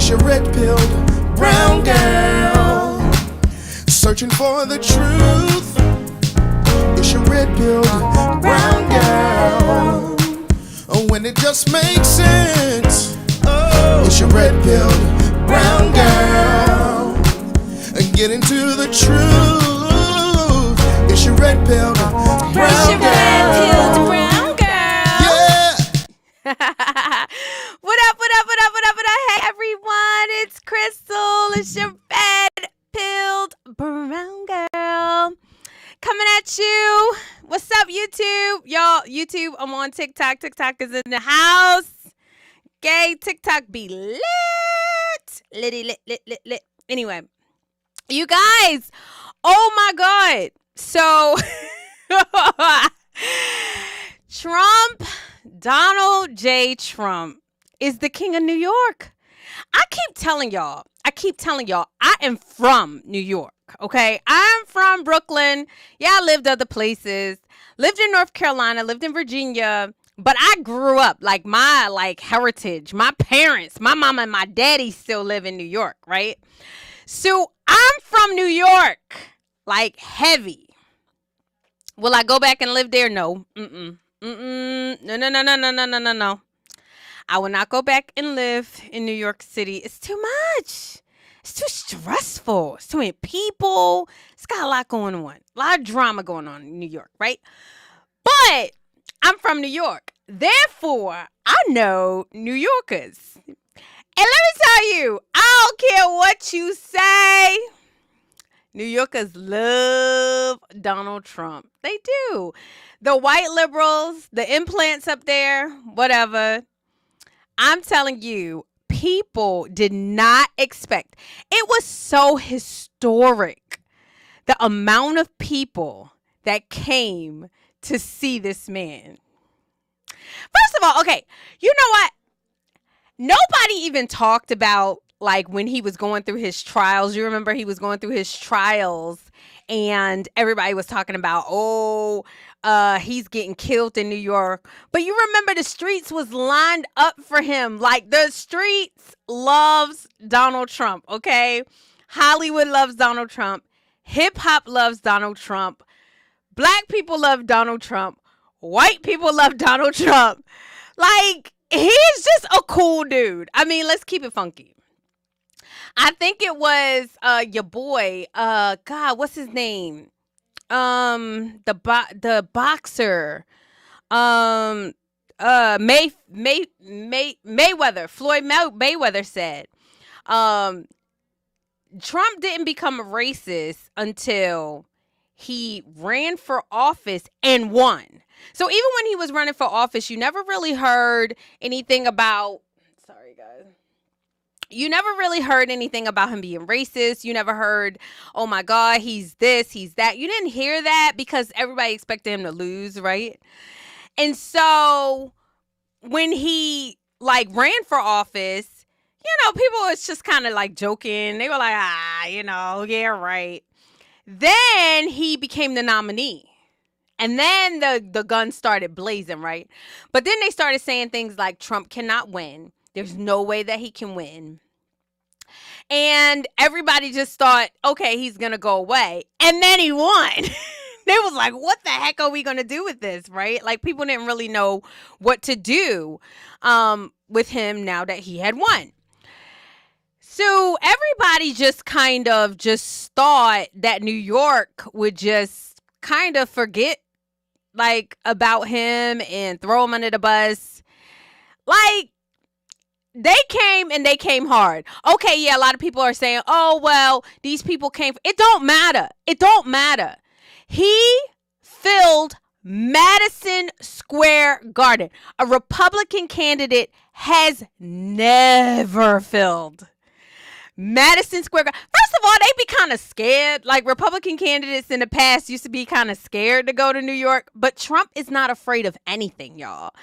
It's your red-pilled brown girl, searching for the truth. It's your red-pilled brown girl, when it just makes sense. It's your red-pilled brown girl, get into the truth. It's your red-pilled brown girl. It's your red-pilled brown girl. Yeah. What up? Hey everyone, it's Crystal. It's your red-pilled brown girl coming at you. What's up, YouTube? Y'all, YouTube, I'm on TikTok. TikTok is in the house. Gay TikTok be lit. Litty, lit. Anyway, you guys, oh my God. So, Donald J. Trump is the king of New York. I keep telling y'all, I am from New York, okay? I'm from Brooklyn. Yeah, I lived other places. Lived in North Carolina, lived in Virginia. But I grew up, my heritage, my parents, my mama and my daddy still live in New York, right? So I'm from New York, heavy. Will I go back and live there? No. No. I will not go back and live in New York City. It's too much. It's too stressful. It's too many people. It's got a lot going on. A lot of drama going on in New York, right? But I'm from New York. Therefore, I know New Yorkers. And let me tell you, I don't care what you say. New Yorkers love Donald Trump. They do. The white liberals, the implants up there, whatever. I'm telling you, people did not expect. It was so historic. The amount of people that came to see this man. First of all, okay, you know what? Nobody even talked about when he was going through his trials. You remember he was going through his trials and everybody was talking about, he's getting killed in New York. But you remember the streets was lined up for him. The streets loves Donald Trump, okay? Hollywood loves Donald Trump. Hip hop loves Donald Trump. Black people love Donald Trump. White people love Donald Trump. He's just a cool dude. I mean, let's keep it funky. I think it was your boy, God, what's his name? The boxer, Mayweather, Floyd Mayweather said, Trump didn't become a racist until he ran for office and won. So even when he was running for office, you never really heard anything about, sorry guys. You never really heard anything about him being racist. You never heard, oh my God, he's this, he's that. You didn't hear that because everybody expected him to lose, right? And so when he ran for office, people was just kind of joking. They were yeah, right. Then he became the nominee. And then the gun started blazing, right? But then they started saying things like Trump cannot win. There's no way that he can win. And everybody just thought, okay, he's going to go away. And then he won. They was like, what the heck are we going to do with this, right? People didn't really know what to do with him now that he had won. So everybody just kind of just thought that New York would just kind of forget about him and throw him under the bus. They came and they came hard. Okay, yeah, a lot of people are saying, oh, well, these people came. It don't matter. It don't matter. He filled Madison Square Garden. A Republican candidate has never filled Madison Square Garden. First of all, they be kind of scared. Republican candidates in the past used to be kind of scared to go to New York. But Trump is not afraid of anything, y'all.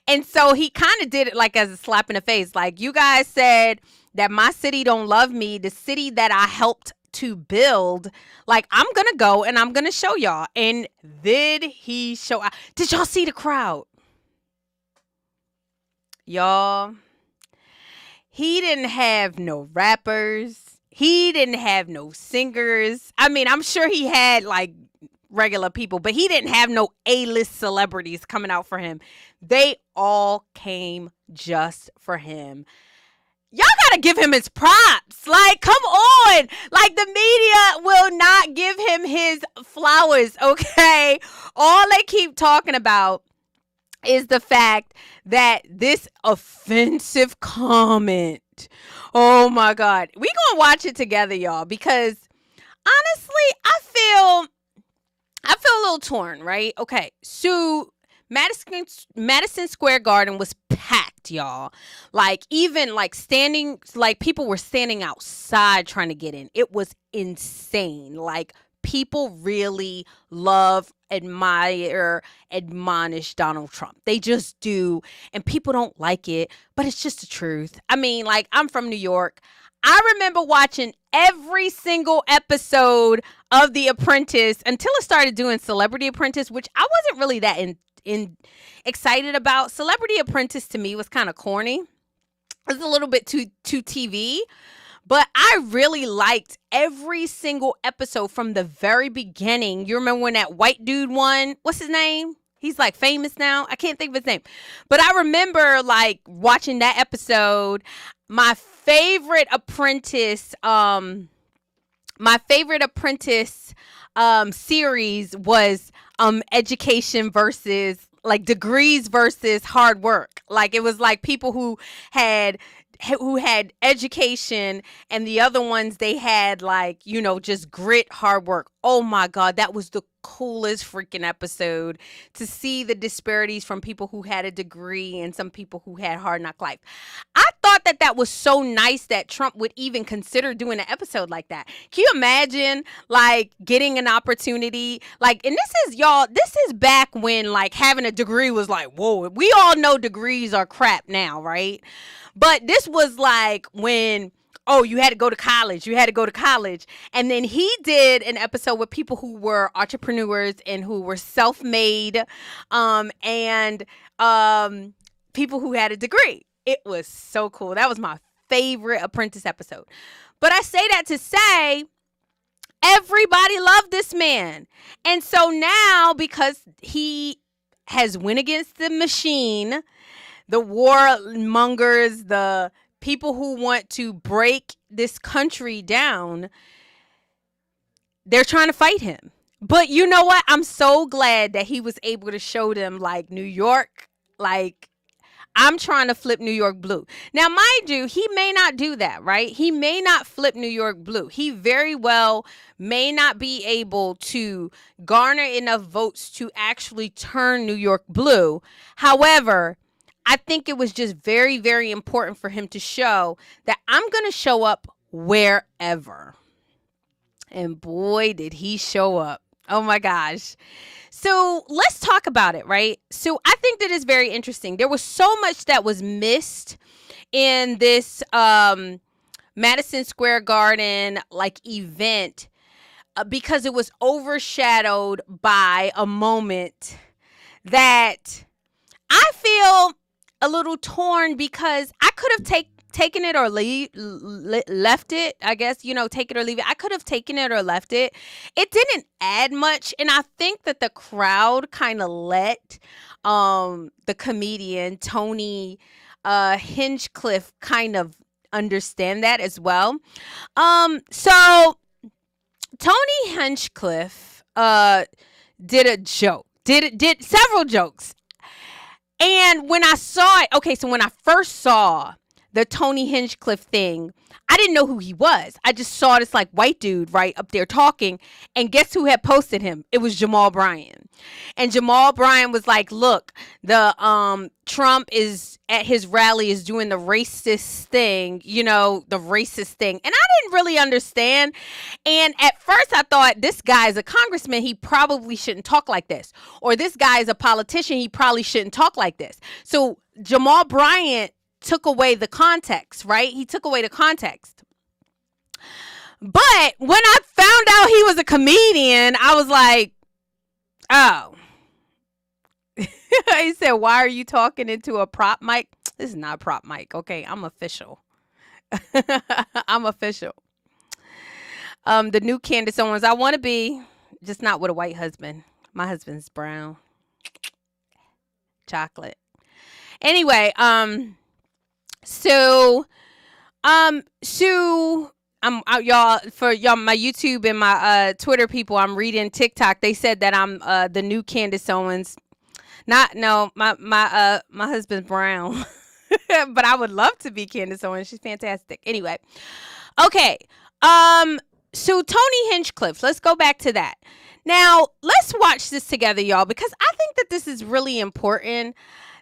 And so he kind of did it as a slap in the face. You guys said that my city don't love me. The city that I helped to build. I'm going to go and I'm going to show y'all. And did he show out? Did y'all see the crowd? Y'all. He didn't have no rappers. He didn't have no singers. I mean, I'm sure he had like regular people, but he didn't have no A-list celebrities coming out for him. They all came just for him. Y'all gotta give him his props. Like, come on. Like, the media will not give him his flowers, okay? All they keep talking about is the fact that this offensive comment. Oh my God. We gonna watch it together, y'all, because honestly, I feel a little torn, right? Okay. So Madison Square Garden was packed, y'all. Like, even like people were standing outside trying to get in. It was insane. Like, people really love, admire, admonish Donald Trump. They just do. And people don't like it, but it's just the truth. I mean, like, I'm from New York. I remember watching every single episode of The Apprentice until it started doing Celebrity Apprentice, which I wasn't really that excited about. Celebrity Apprentice to me was kind of corny. It was a little bit too TV. But I really liked every single episode from the very beginning. You remember when that white dude won? What's his name? He's like famous now. I can't think of his name. But I remember like watching that episode. My favorite Apprentice series was education versus like degrees versus hard work. Like, it was like people who had education, and the other ones, they had like, you know, just grit, hard work. Oh my God, that was the coolest freaking episode, to see the disparities from people who had a degree and some people who had hard knock life. I thought that was so nice that Trump would even consider doing an episode like that. Can you imagine like getting an opportunity? Like, and this is back when like having a degree was like, whoa, we all know degrees are crap now, right? But this was like when, oh, you had to go to college. And then he did an episode with people who were entrepreneurs and who were self-made, and people who had a degree. It was so cool. That was my favorite Apprentice episode. But I say that to say, everybody loved this man. And so now, because he has went against the machine, the warmongers, the people who want to break this country down, they're trying to fight him. But you know what? I'm so glad that he was able to show them like New York, like, I'm trying to flip New York blue. Now, mind you, he may not do that, right? He may not flip New York blue. He very well may not be able to garner enough votes to actually turn New York blue. However, I think it was just very, very important for him to show that I'm going to show up wherever. And boy, did he show up. Oh my gosh. So let's talk about it, right? So I think that is very interesting. There was so much that was missed in this Madison Square Garden like event because it was overshadowed by a moment that I feel a little torn, because I could have taken it or left it. I guess, you know, take it or leave it. I could have taken it or left it. It didn't add much. And I think that the crowd kind of let the comedian Tony Hinchcliffe kind of understand that as well. So Tony Hinchcliffe did a joke, did several jokes. And when I saw it, okay, so when I first saw the Tony Hinchcliffe thing, I didn't know who he was. I just saw this like white dude right up there talking. And guess who had posted him? It was Jamal Bryant. And Jamal Bryant was like, look, the Trump is at his rally is doing the racist thing, you know, the racist thing. And I didn't really understand. And at first I thought, this guy is a congressman. He probably shouldn't talk like this. Or this guy is a politician. He probably shouldn't talk like this. So Jamal Bryant took away the context, right? He took away the context. But when I found out he was a comedian, I was like, oh. He said, why are you talking into a prop mic? This is not a prop mic. Okay, I'm official. I'm official. The new Candace Owens. I want to be, just not with a white husband. My husband's brown. Chocolate. Anyway, so I'm y'all, for y'all, my YouTube and my Twitter people, I'm reading TikTok. They said that I'm the new Candace Owens. My husband's brown. But I would love to be Candace Owens. She's fantastic. Anyway. Okay. So Tony Hinchcliffe, let's go back to that. Now, let's watch this together, y'all, because I think that this is really important,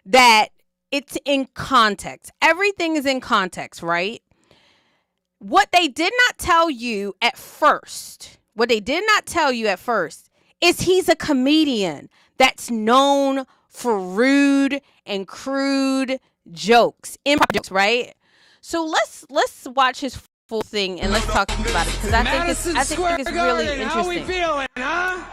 that it's in context. Everything is in context, right? What they did not tell you at first, is he's a comedian that's known for rude and crude jokes, improv jokes, right? So let's watch his full thing and let's talk about it, because I think it's really interesting. How we feeling, huh?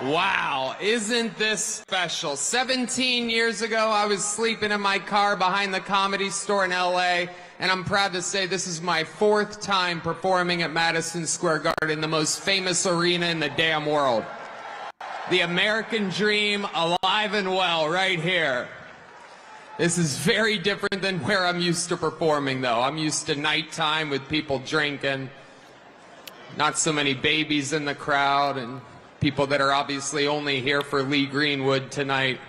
Wow, isn't this special? 17 years ago, I was sleeping in my car behind the Comedy Store in LA, and I'm proud to say this is my 4th time performing at Madison Square Garden, the most famous arena in the damn world. The American dream alive and well right here. This is very different than where I'm used to performing, though. I'm used to nighttime with people drinking, not so many babies in the crowd, and people that are obviously only here for Lee Greenwood tonight.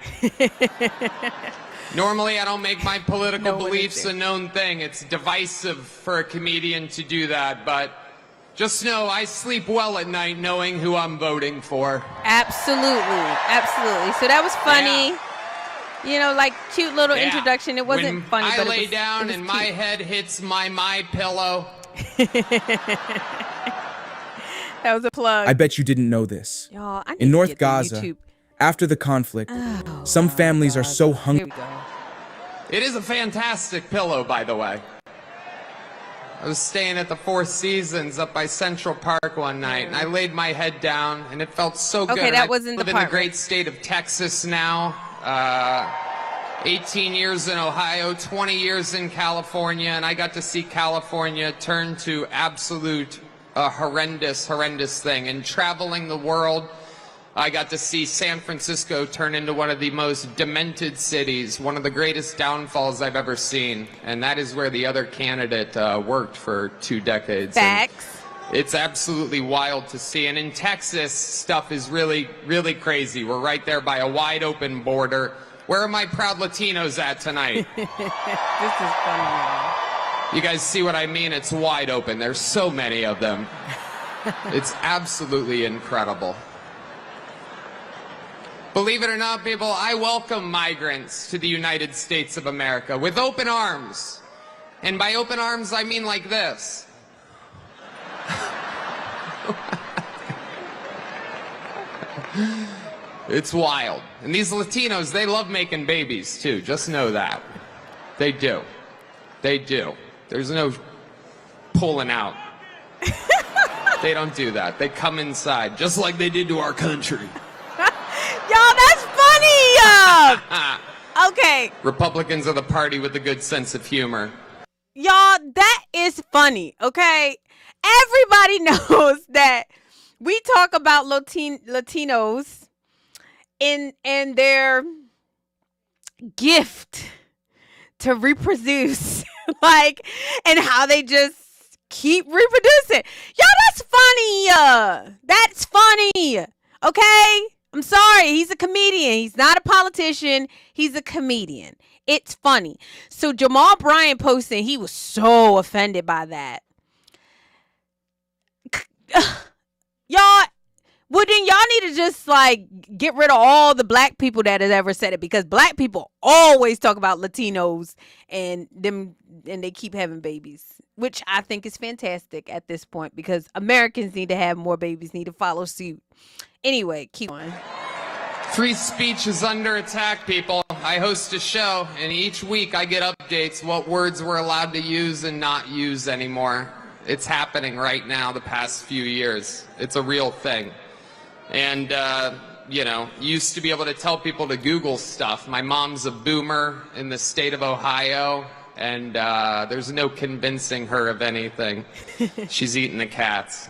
Normally, I don't make my political beliefs a known thing. It's divisive for a comedian to do that, but just know I sleep well at night knowing who I'm voting for. Absolutely. So that was funny. Yeah. You know, like cute little introduction. It wasn't funny, but I lay down and my head hits my pillow. That was a plug. I bet you didn't know this. Y'all, I need in to North get Gaza, after the conflict, some families are so hungry. It is a fantastic pillow, by the way. I was staying at the Four Seasons up by Central Park one night, and I laid my head down, and it felt so good. Okay, that wasn't the part. I live in the great state of Texas now. 18 years in Ohio, 20 years in California, and I got to see California turn to absolute horrendous thing. And traveling the world, I got to see San Francisco turn into one of the most demented cities, one of the greatest downfalls I've ever seen. And that is where the other candidate worked for 2 decades. Facts. And it's absolutely wild to see. And in Texas, stuff is really, really crazy. We're right there by a wide open border. Where are my proud Latinos at tonight? This is funny, man. You guys see what I mean? It's wide open. There's so many of them. It's absolutely incredible. Believe it or not, people, I welcome migrants to the United States of America with open arms. And by open arms, I mean like this. It's wild. And these Latinos, they love making babies, too. Just know that. They do. They do. There's no pulling out. They don't do that. They come inside, just like they did to our country. Y'all, that's funny! Okay. Republicans are the party with a good sense of humor. Y'all, that is funny, okay? Everybody knows that we talk about Latinos in their gift to reproduce, like, and how they just keep reproducing. Y'all, that's funny. That's funny. Okay? I'm sorry. He's a comedian. He's not a politician. He's a comedian. It's funny. So Jamal Bryant posting, he was so offended by that. Y'all, well, then y'all need to just, like, get rid of all the black people that has ever said it, because black people always talk about Latinos and them, and they keep having babies, which I think is fantastic at this point, because Americans need to have more babies, need to follow suit. Anyway, keep on. Free speech is under attack, people. I host a show, and each week I get updates what words we're allowed to use and not use anymore. It's happening right now the past few years. It's a real thing. And, you know, used to be able to tell people to Google stuff. My mom's a boomer in the state of Ohio. and there's no convincing her of anything. She's eating the cats.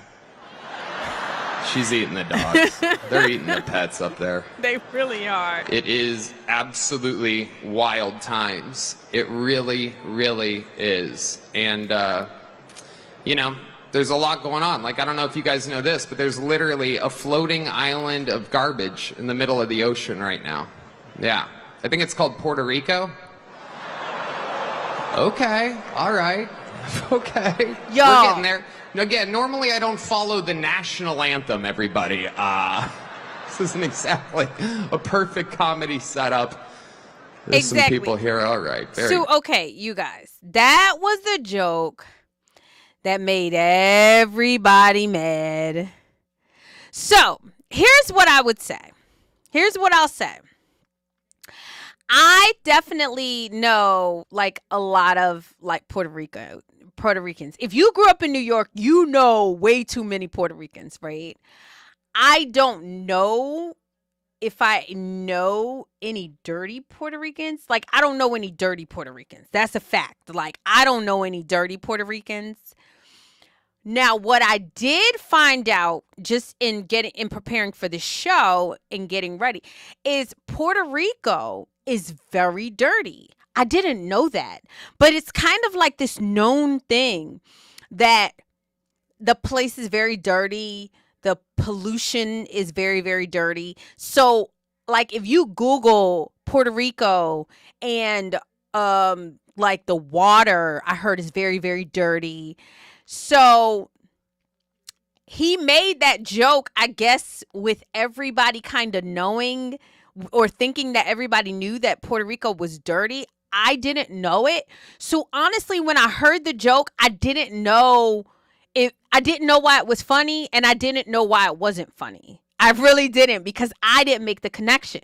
She's eating the dogs. They're eating the pets up there. They really are. It is absolutely wild times. It really, really is. And, you know, there's a lot going on. Like, I don't know if you guys know this, but there's literally a floating island of garbage in the middle of the ocean right now. Yeah. I think it's called Puerto Rico. Okay. All right. Okay. Yo. We're getting there. Again, normally I don't follow the national anthem, everybody. This isn't exactly a perfect comedy setup. There's some people here. All right. So, okay, you guys. That was the joke that made everybody mad. So, here's what I would say. Here's what I'll say. I definitely know, like, a lot of, like, Puerto Ricans. If you grew up in New York, you know way too many Puerto Ricans, right? I don't know if I know any dirty Puerto Ricans. Like, I don't know any dirty Puerto Ricans. That's a fact. Like, I don't know any dirty Puerto Ricans. Now, what I did find out just in preparing for the show and getting ready is Puerto Rico is very dirty. I didn't know that, but it's kind of like this known thing that the place is very dirty. The pollution is very, very dirty. So, like, if you Google Puerto Rico and like the water, I heard is very, very dirty. So he made that joke, I guess, with everybody kind of knowing or thinking that everybody knew that Puerto Rico was dirty. I didn't know it. So honestly, when I heard the joke, I didn't know why it was funny, and I didn't know why it wasn't funny. I really didn't, because I didn't make the connection.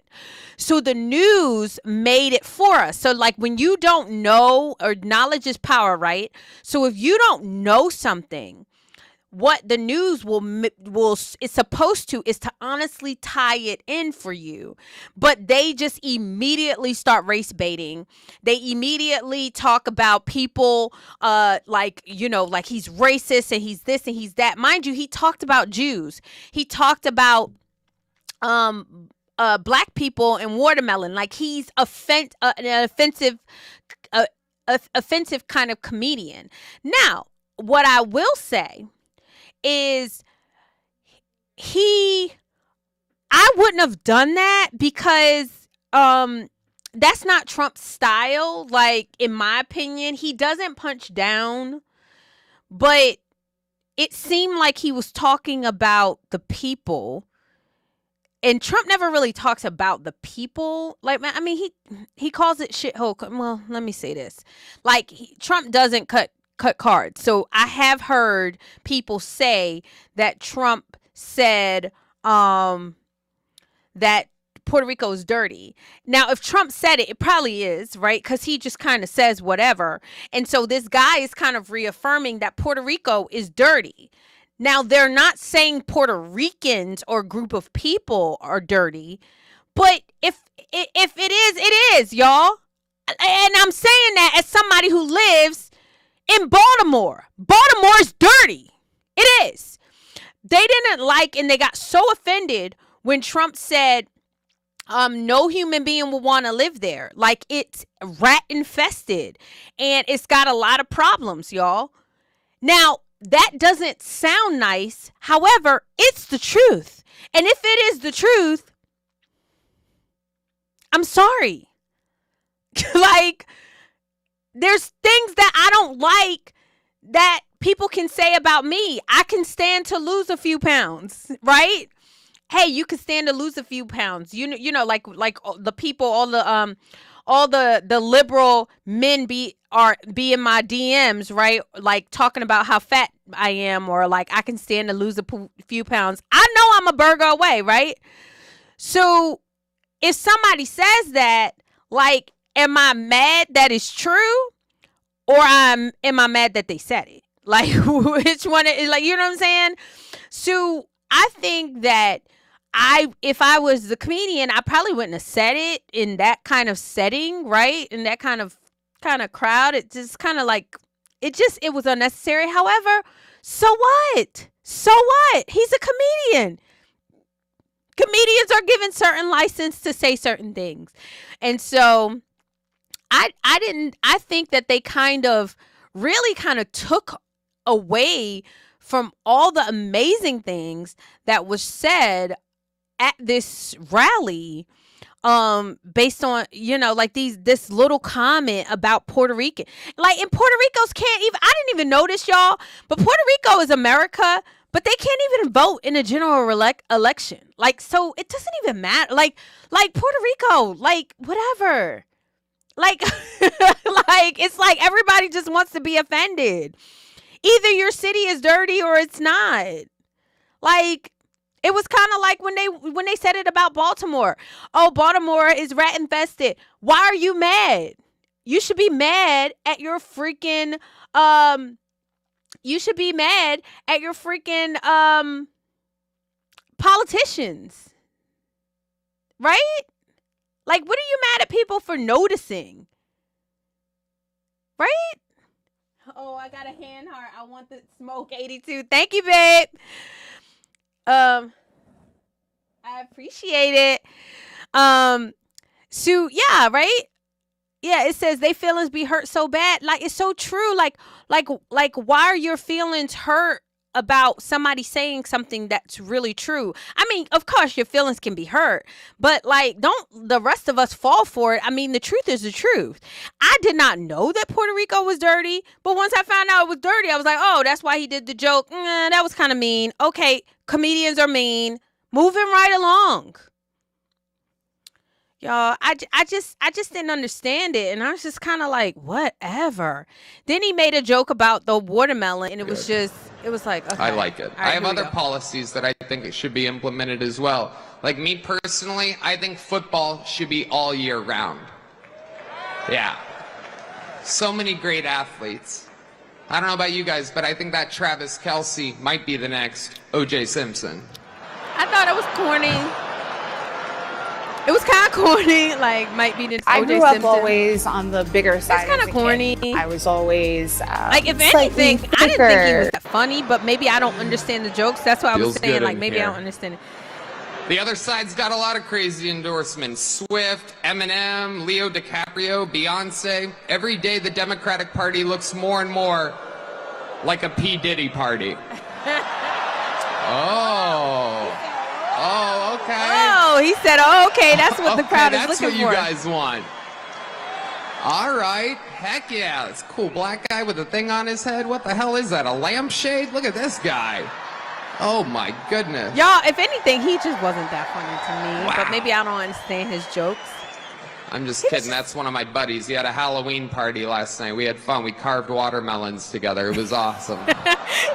So the news made it for us. So, like, when you don't know, or knowledge is power, right? So if you don't know something, what the news is supposed to is to honestly tie it in for you. But they just immediately start race baiting. They immediately talk about people like, you know, like he's racist and he's this and he's that. Mind you, he talked about Jews. He talked about black people and watermelon. Like, he's an offensive kind of comedian. Now, what I will say is I wouldn't have done that, because that's not Trump's style. Like, in my opinion, he doesn't punch down, but it seemed like he was talking about the people, and Trump never really talks about the people. Like, I mean, he calls it shithole. Well, let me say this. Like, Trump doesn't cut cards. So I have heard people say that Trump said that Puerto Rico is dirty. Now, if Trump said it, it probably is, right? Because he just kind of says whatever. And so this guy is kind of reaffirming that Puerto Rico is dirty. Now, they're not saying Puerto Ricans or group of people are dirty, but if it is, it is, y'all. And I'm saying that as somebody who lives in Baltimore. Baltimore is dirty. It is. They didn't like, and they got so offended when Trump said no human being will want to live there. Like, it's rat infested and it's got a lot of problems, y'all. Now, that doesn't sound nice. However, it's the truth. And if it is the truth, I'm sorry. Like, there's things that I don't like that people can say about me. I can stand to lose a few pounds, right? Hey, you can stand to lose a few pounds. You know, like the people, all the liberal men be in my DMs, right? Like, talking about how fat I am, or like I can stand to lose a few pounds. I know I'm a burger away, right? So if somebody says that, like, am I mad that it's true, or am I mad that they said it? Like, which one? Like, you know what I'm saying? So I think that if I was the comedian, I probably wouldn't have said it in that kind of setting, right? In that kind of kind of crowded, just kind of like, it was unnecessary. However, so what? So what? He's a comedian. Comedians are given certain license to say certain things. And so I think that they really took away from all the amazing things that was said at this rally, based on, like this little comment about Puerto Rican. Like, in Puerto Rico's I didn't even notice, y'all, but Puerto Rico is America, but they can't even vote in a general election. Like, so it doesn't even matter. Like Puerto Rico, like, whatever. Like, like, it's like everybody just wants to be offended. Either your city is dirty or it's not. Like, it was kind of like when they said it about Baltimore. Oh, Baltimore is rat infested. Why are you mad? You should be mad at your freaking politicians. Right? Like, what are you mad at people for noticing? Right? Oh, I got a hand heart. I want the smoke 82. Thank you, babe. I appreciate it. So yeah, right? Yeah, it says they feelings be hurt so bad. Like, it's so true. Like why are your feelings hurt about somebody saying something that's really true? I mean, of course your feelings can be hurt, but like, don't the rest of us fall for it. I mean, the truth is the truth. I did not know that Puerto Rico was dirty, but once I found out it was dirty, I was like, oh, that's why he did the joke. That was kind of mean. Okay, comedians are mean. Moving right along. Y'all, I just didn't understand it, and I was just kind of like, whatever. Then he made a joke about the watermelon, and it was like, okay. I like it. Right, I have other policies that I think it should be implemented as well. Like, me personally, I think football should be all year round. Yeah. So many great athletes. I don't know about you guys, but I think that Travis Kelce might be the next O.J. Simpson. I thought it was corny. It was kind of corny, like, might be the O.J. I grew up Simpson. always on the bigger side. It's kind of corny. I was always like, if anything, I didn't think he was that funny, but maybe I don't understand the jokes. That's what I was saying. Like, maybe I don't understand it. The other side's got a lot of crazy endorsements. Swift, Eminem, Leo DiCaprio, Beyonce. Every day the Democratic Party looks more and more like a P. Diddy party. Oh, okay. Oh, he said, oh, okay, that's what the crowd is looking for. That's what you guys want. All right. Heck yeah. It's cool. Black guy with a thing on his head. What the hell is that? A lampshade? Look at this guy. Oh, my goodness. Y'all, if anything, he just wasn't that funny to me. Wow. But maybe I don't understand his jokes. I'm just kidding. That's one of my buddies. He had a Halloween party last night. We had fun. We carved watermelons together. It was awesome.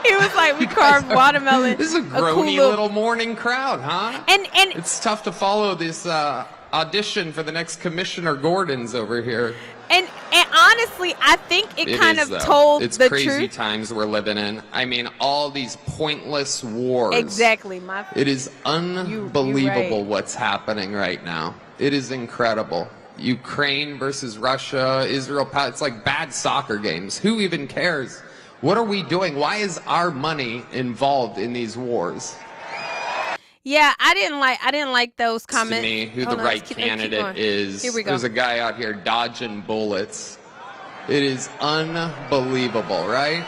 He was like, we carved watermelon. This is a groany cool little morning crowd, huh? And it's tough to follow this audition for the next Commissioner Gordon's over here. And honestly, I think it kind of told it's the crazy truth. times we're living in. I mean, all these pointless wars. Exactly. It is unbelievable right. what's happening right now. It is incredible. Ukraine versus Russia, Israel, it's like bad soccer games. Who even cares? What are we doing? Why is our money involved in these wars? Yeah, I didn't like those comments. To me, who the right candidate is. Here we go. There's a guy out here dodging bullets. It is unbelievable, right?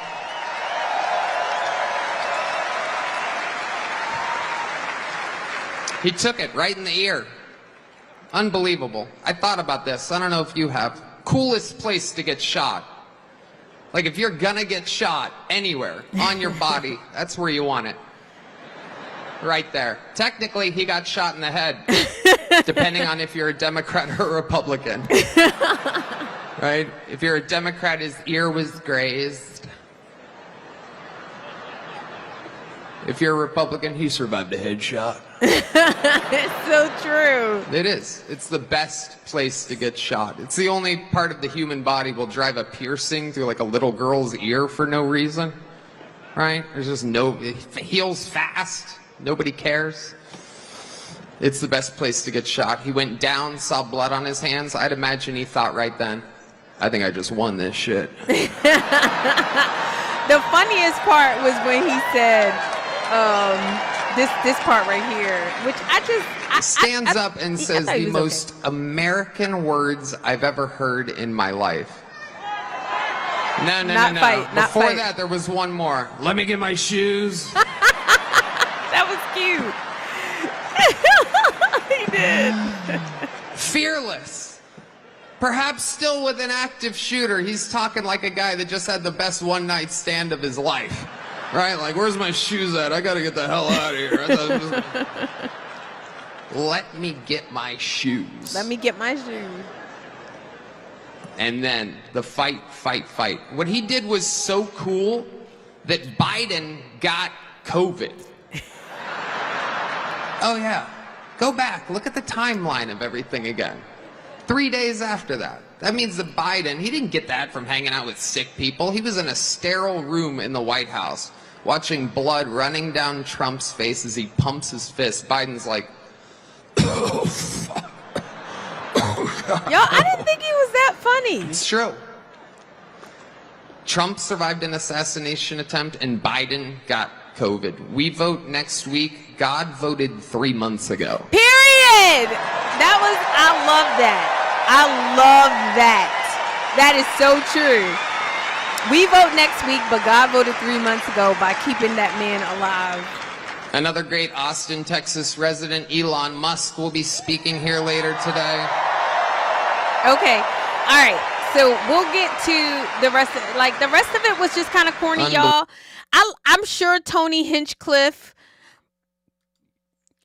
He took it right in the ear. Unbelievable. I thought about this. I don't know if you have. Coolest place to get shot. Like, if you're gonna get shot anywhere on your body, that's where you want it. Right there. Technically, he got shot in the head, depending on if you're a Democrat or a Republican. Right? If you're a Democrat, his ear was grazed. If you're a Republican, he survived a headshot. It's so true. It is. It's the best place to get shot. It's the only part of the human body will drive a piercing through like a little girl's ear for no reason. Right? There's just it heals fast. Nobody cares. It's the best place to get shot. He went down, saw blood on his hands. I'd imagine he thought right then, I think I just won this shit. The funniest part was when he said, this part right here, which stands up and says the most American words I've ever heard in my life. No. Before that, there was one more. Let me get my shoes. That was cute. He did. Fearless. Perhaps still with an active shooter. He's talking like a guy that just had the best one-night stand of his life. Right? Like, where's my shoes at? I gotta get the hell out of here. Let me get my shoes. Let me get my shoes. And then the fight. What he did was so cool that Biden got COVID. Oh, yeah. Go back. Look at the timeline of everything again. 3 days after that. That means that Biden, he didn't get that from hanging out with sick people. He was in a sterile room in the White House watching blood running down Trump's face as he pumps his fist. Biden's like, oh, fuck. Yo, I didn't think he was that funny. It's true. Trump survived an assassination attempt and Biden got COVID. We vote next week. God voted 3 months ago. Period. I love that. I love that. That is so true. We vote next week, but God voted 3 months ago by keeping that man alive. Another great Austin, Texas resident, Elon Musk, will be speaking here later today. Okay. All right. So we'll get to the rest of it. Like, the rest of it was just kind of corny, y'all. I'm sure Tony Hinchcliffe,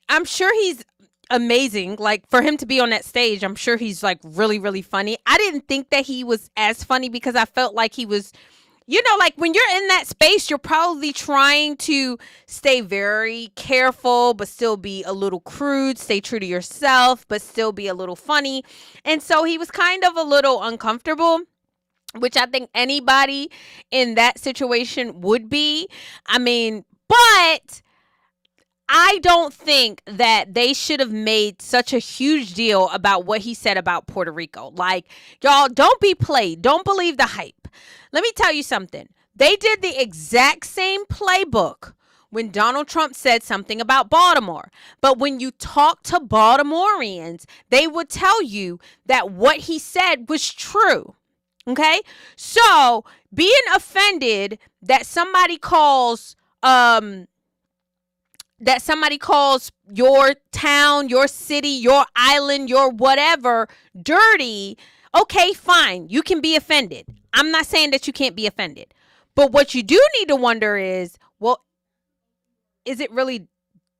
I'm sure he's amazing. Like, for him to be on that stage, I'm sure he's like really, really funny. I didn't think that he was as funny because I felt like he was, you know, like when you're in that space, you're probably trying to stay very careful, but still be a little crude, stay true to yourself, but still be a little funny. And so he was kind of a little uncomfortable, which I think anybody in that situation would be. I mean, but I don't think that they should have made such a huge deal about what he said about Puerto Rico. Like, y'all, don't be played. Don't believe the hype. Let me tell you something. They did the exact same playbook when Donald Trump said something about Baltimore. But when you talk to Baltimoreans, they would tell you that what he said was true. Okay? So, being offended that somebody calls your town, your city, your island, your whatever dirty, okay, fine. You can be offended. I'm not saying that you can't be offended. But what you do need to wonder is, well, is it really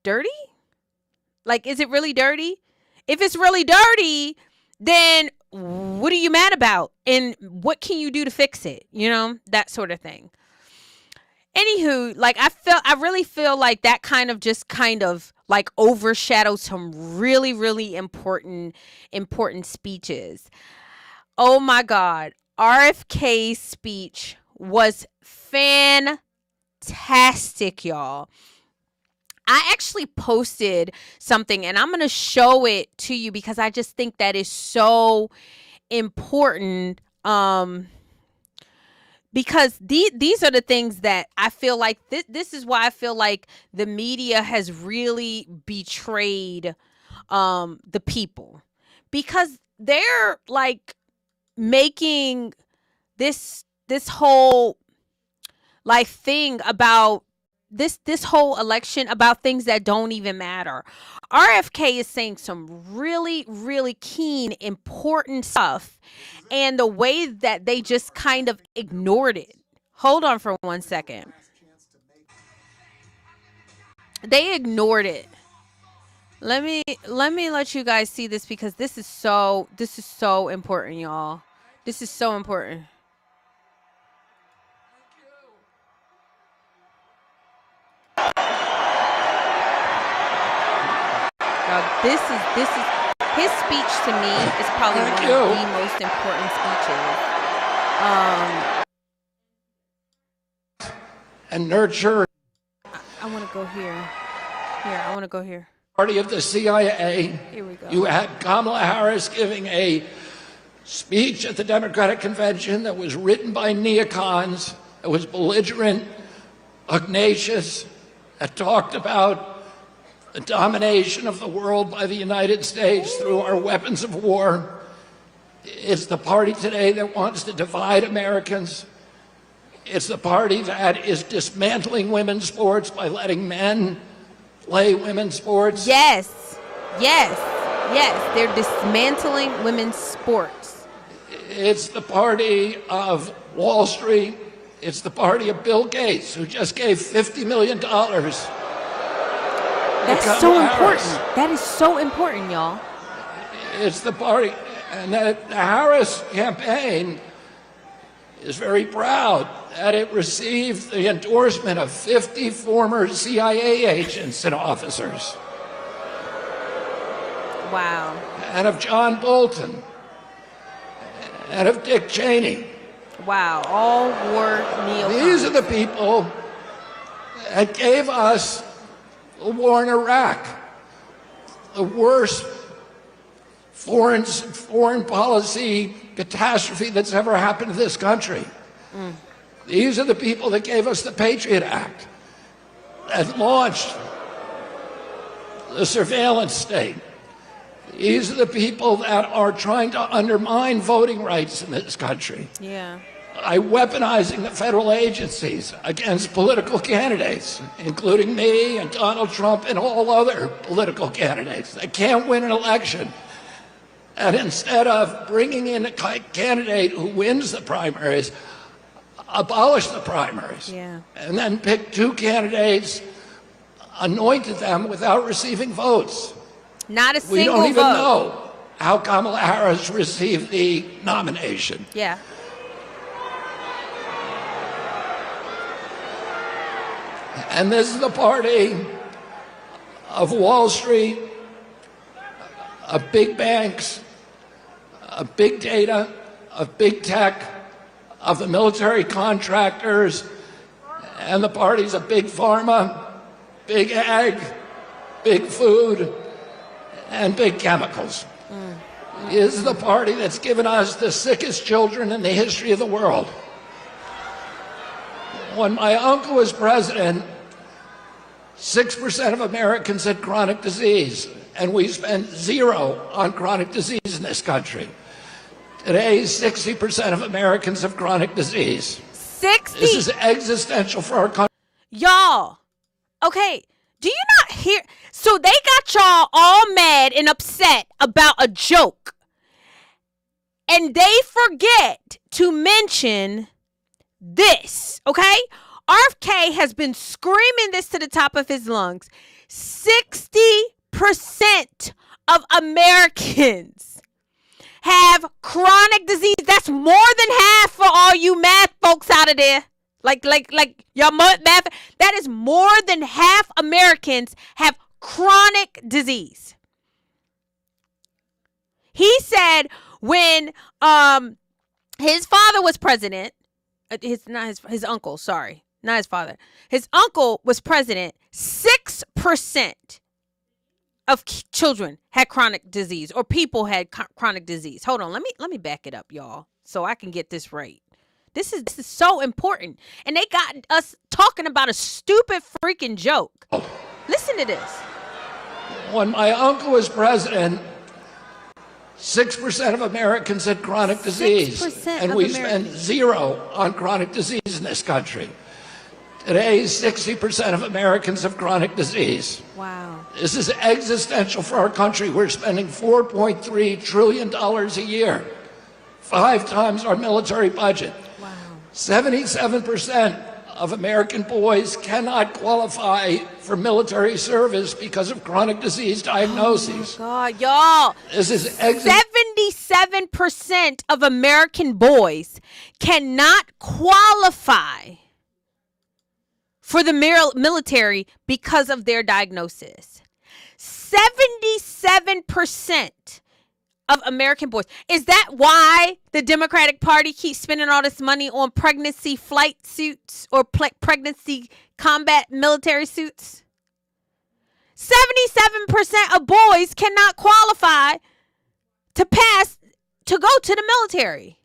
dirty? Like, is it really dirty? If it's really dirty, then what are you mad about? And what can you do to fix it? You know, that sort of thing. Anywho, like, I really feel like that kind of like overshadows some really, really important speeches. Oh my God. RFK's speech was fantastic, y'all. I actually posted something and I'm going to show it to you because I just think that is so important. Because these are the things that I feel like this is why I feel like the media has really betrayed the people, because they're like making this whole like thing about this whole election about things that don't even matter. RFK is saying some really, really keen, important stuff, and the way that they just kind of ignored it. Hold on for 1 second. They ignored it. Let me let you guys see this because this is so important, y'all. This is so important. This is his speech to me is probably one of the most important speeches. And nurture. I want to go here. I want to go here. Party of the CIA. Here we go. You had Kamala Harris giving a speech at the Democratic Convention that was written by neocons, that was belligerent, pugnacious, that talked about the domination of the world by the United States through our weapons of war. It's the party today that wants to divide Americans. It's the party that is dismantling women's sports by letting men play women's sports. Yes. They're dismantling women's sports. It's the party of Wall Street. It's the party of Bill Gates, who just gave $50 million. That's so important. That is so important, y'all. It's the party. And the Harris campaign is very proud that it received the endorsement of 50 former CIA agents and officers. Wow. And of John Bolton. And of Dick Cheney. Wow. All were neocons. These are the people that gave us the war in Iraq, the worst foreign policy catastrophe that's ever happened to this country. These are the people that gave us the Patriot Act, that launched the surveillance state. These are the people that are trying to undermine voting rights in this country. Yeah. By weaponizing the federal agencies against political candidates, including me and Donald Trump and all other political candidates that can't win an election. And instead of bringing in a candidate who wins the primaries, abolish the primaries. Yeah. And then pick two candidates, anointed them without receiving votes. Not a single vote. We don't even know how Kamala Harris received the nomination. Yeah. And this is the party of Wall Street, of big banks, of big data, of big tech, of the military contractors, and the parties of big pharma, big ag, big food, and big chemicals. This is the party that's given us the sickest children in the history of the world. When my uncle was president, 6% of Americans had chronic disease, and we spent zero on chronic disease in this country. Today, 60% of Americans have chronic disease. 60? This is existential for our country. Y'all, okay, do you not hear? So they got y'all all mad and upset about a joke. And they forget to mention this, okay? RFK has been screaming this to the top of his lungs. 60% of Americans have chronic disease. That's more than half for all you math folks out of there. Like y'all math. That is more than half Americans have chronic disease. He said when his father was president, his uncle, sorry, not his father. His uncle was president. 6% of children had chronic disease, or people had chronic disease. Hold on, let me back it up, y'all, so I can get this right. This is so important, and they got us talking about a stupid freaking joke. Listen to this. When my uncle was president, 6% of Americans had chronic disease, and we spent zero on chronic disease in this country. Today, 60% of Americans have chronic disease. Wow. This is existential for our country. We're spending $4.3 trillion a year, 5 times our military budget. Wow. 77% of American boys cannot qualify for military service because of chronic disease diagnoses. Oh God, y'all. This is 77% of American boys cannot qualify for the military because of their diagnosis. 77% of American boys. Is that why the Democratic Party keeps spending all this money on pregnancy flight suits or pregnancy combat military suits? 77% of boys cannot qualify to pass to go to the military.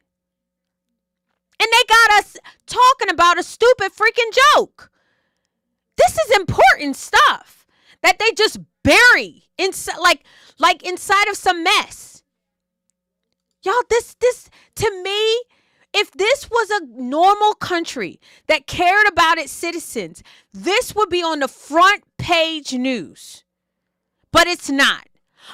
And they got us talking about a stupid freaking joke. This is important stuff that they just bury inside, like inside of some mess. Y'all, this to me, if this was a normal country that cared about its citizens, this would be on the front page news. But it's not.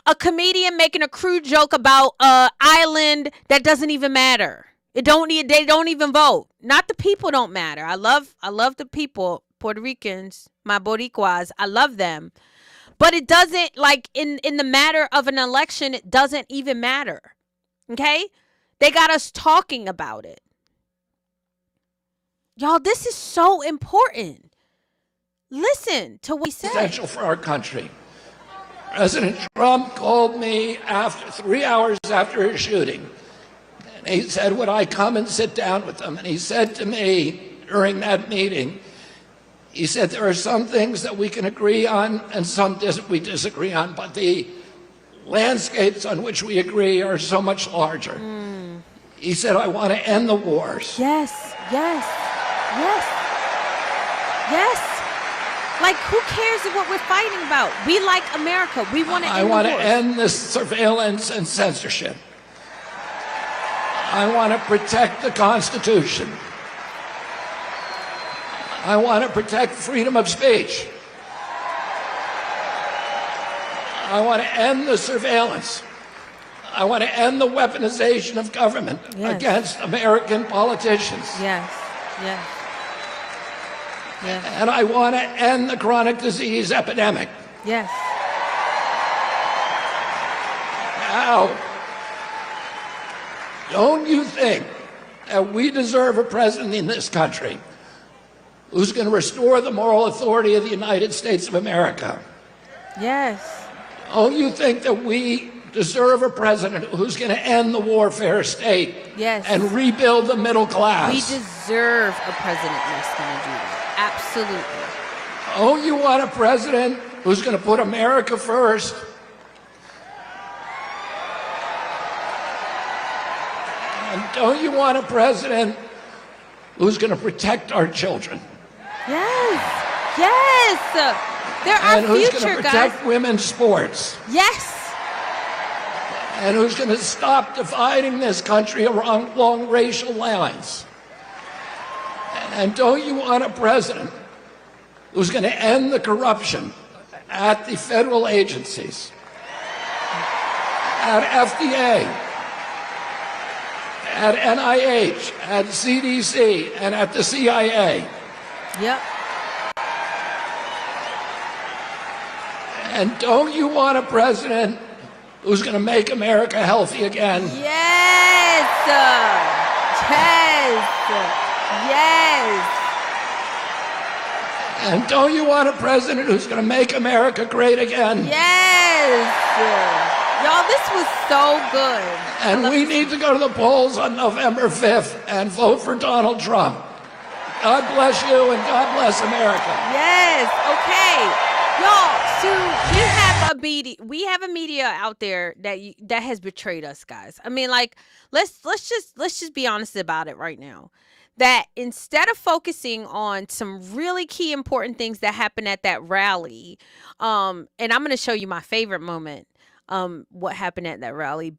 A comedian making a crude joke about an island that doesn't even matter. They don't even vote. Not the people don't matter. I love the people, Puerto Ricans, my Boricuas. I love them. But it doesn't, like, in the matter of an election, it doesn't even matter. Okay? They got us talking about it. Y'all, this is so important. Listen to what he said. Essential for our country. President Trump called me 3 hours after his shooting. And he said, would I come and sit down with them? And he said to me during that meeting, he said, there are some things that we can agree on and some we disagree on, but the landscapes on which we agree are so much larger. He said, I want to end the wars. Yes. Like, who cares what we're fighting about? We like America. We want to end the wars. I want to end this surveillance and censorship. I want to protect the Constitution. I want to protect freedom of speech. I want to end the surveillance. I want to end the weaponization of government against American politicians. Yes. And I want to end the chronic disease epidemic. Yes. Now, don't you think that we deserve a president in this country who's going to restore the moral authority of the United States of America? Yes. Don't you think that we deserve a president who's going to end the warfare state and rebuild the middle class? We deserve a president that's going to do that. Absolutely. Oh, you want a president who's going to put America first? And don't you want a president who's going to protect our children? Yes. They're our and who's future, going to protect guys. Women's sports? Yes. And who's going to stop dividing this country along racial lines? And don't you want a president who's going to end the corruption at the federal agencies, at FDA, at NIH, at CDC, and at the CIA? Yep. And don't you want a president who's going to make America healthy again? Yes. And don't you want a president who's going to make America great again? Yes. Y'all, this was so good. And we need to go to the polls on November 5th and vote for Donald Trump. God bless you and God bless America. Yes. Okay. Y'all, so we have a media out there that has betrayed us, guys. I mean, like, let's just be honest about it right now. That instead of focusing on some really key important things that happened at that rally, and I'm going to show you my favorite moment, what happened at that rally.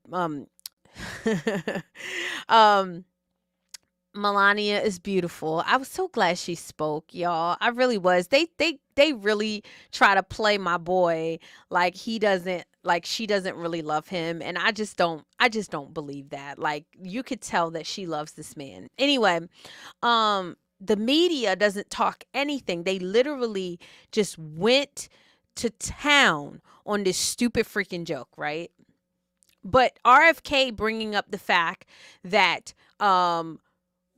Melania is beautiful. I was so glad she spoke, y'all. I really was. They really try to play my boy like she doesn't really love him, and I just don't believe that. Like, you could tell that she loves this man. Anyway, the media doesn't talk anything. They literally just went to town on this stupid freaking joke, right? But RFK bringing up the fact that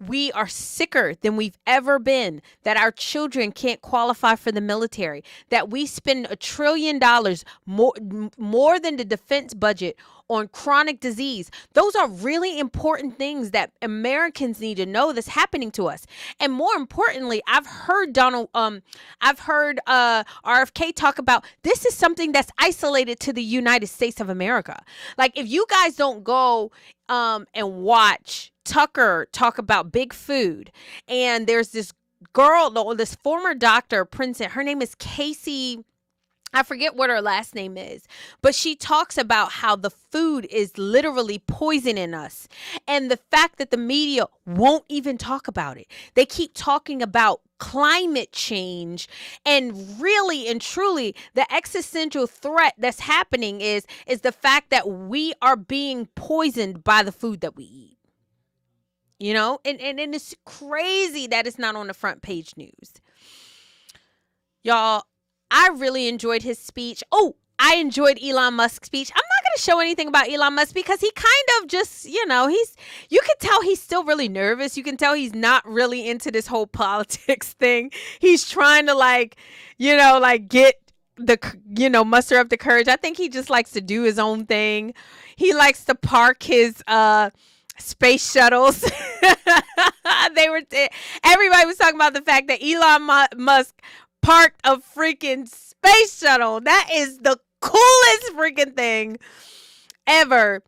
we are sicker than we've ever been, that our children can't qualify for the military, that we spend $1 trillion more than the defense budget on chronic disease. Those are really important things that Americans need to know that's happening to us. And more importantly, I've heard RFK talk about this is something that's isolated to the United States of America. Like, if you guys don't go and watch Tucker talk about big food, and there's this girl, this former doctor, Princeton, her name is Casey, I forget what her last name is, but she talks about how the food is literally poisoning us. And the fact that the media won't even talk about it. They keep talking about climate change, and really and truly the existential threat that's happening is the fact that we are being poisoned by the food that we eat. You know, and it's crazy that it's not on the front page news. Y'all, I really enjoyed his speech. Oh, I enjoyed Elon Musk's speech. I'm not going to show anything about Elon Musk because he kind of just, you can tell he's still really nervous. You can tell he's not really into this whole politics thing. He's trying to get muster up the courage. I think he just likes to do his own thing. He likes to park his, space shuttles. Everybody was talking about the fact that Elon Musk parked a freaking space shuttle. That is the coolest freaking thing ever.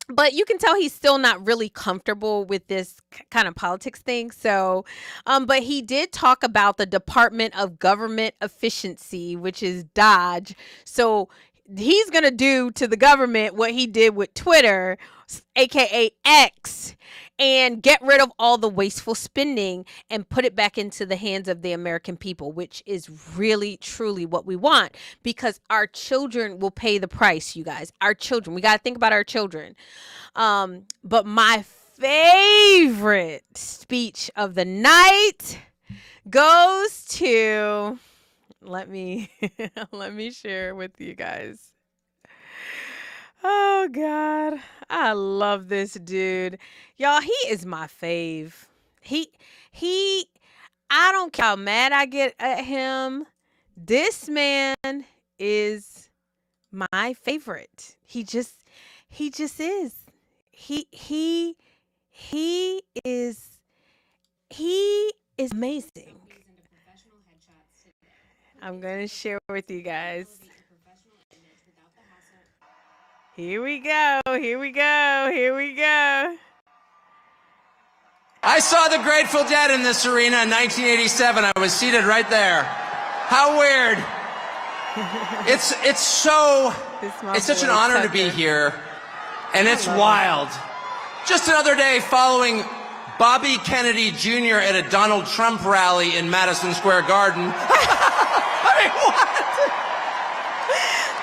But you can tell he's still not really comfortable with this kind of politics thing. So, but he did talk about the Department of Government Efficiency, which is Dodge. So he's going to do to the government what he did with Twitter, aka X, and get rid of all the wasteful spending and put it back into the hands of the American people, which is really, truly what we want, because our children will pay the price, you guys. Our children. We got to think about our children. But my favorite speech of the night goes to... Let me share with you guys. Oh God, I love this dude. Y'all, he is my fave. I don't care how mad I get at him. This man is my favorite. He just is. He is amazing. I'm going to share with you guys. Here we go. I saw the Grateful Dead in this arena in 1987. I was seated right there. How weird. It's such an honor to be here, and it's wild. Just another day following Bobby Kennedy Jr. at a Donald Trump rally in Madison Square Garden. I mean, what?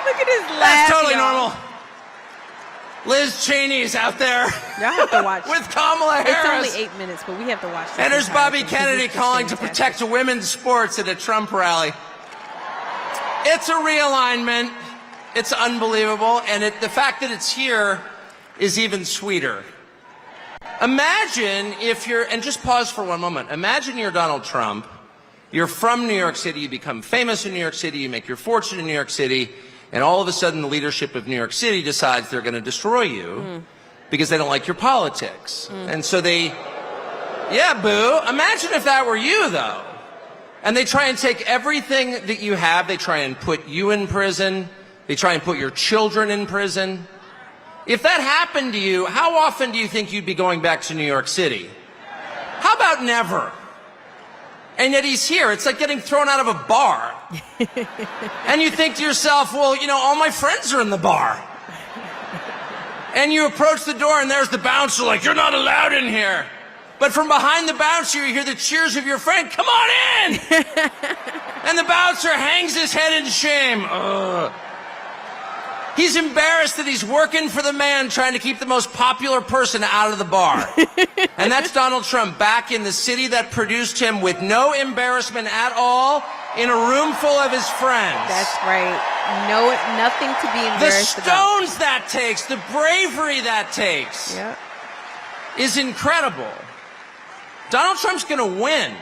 Look at his laugh. That's totally y'all. normal. Liz Cheney's out there. Y'all have to watch. With Kamala Harris. It's only 8 minutes, but we have to watch. And there's Bobby Kennedy calling to protect women's sports at a Trump rally. It's a realignment. It's unbelievable. And the fact that it's here is even sweeter. Imagine if you're, and just pause for one moment. Imagine you're Donald Trump. You're from New York City. You become famous in New York City. You make your fortune in New York City. And all of a sudden, the leadership of New York City decides they're going to destroy you because they don't like your politics. And so yeah, boo. Imagine if that were you, though. And they try and take everything that you have. They try and put you in prison. They try and put your children in prison. If that happened to you, how often do you think you'd be going back to New York City? How about never? And yet he's here. It's like getting thrown out of a bar. And you think to yourself, well, all my friends are in the bar. And you approach the door and there's the bouncer like, you're not allowed in here. But from behind the bouncer, you hear the cheers of your friend, come on in! And the bouncer hangs his head in shame. He's embarrassed that he's working for the man trying to keep the most popular person out of the bar. And that's Donald Trump back in the city that produced him with no embarrassment at all in a room full of his friends. That's right. Nothing to be embarrassed about. The stones that takes, the bravery that takes is incredible. Donald Trump's going to win.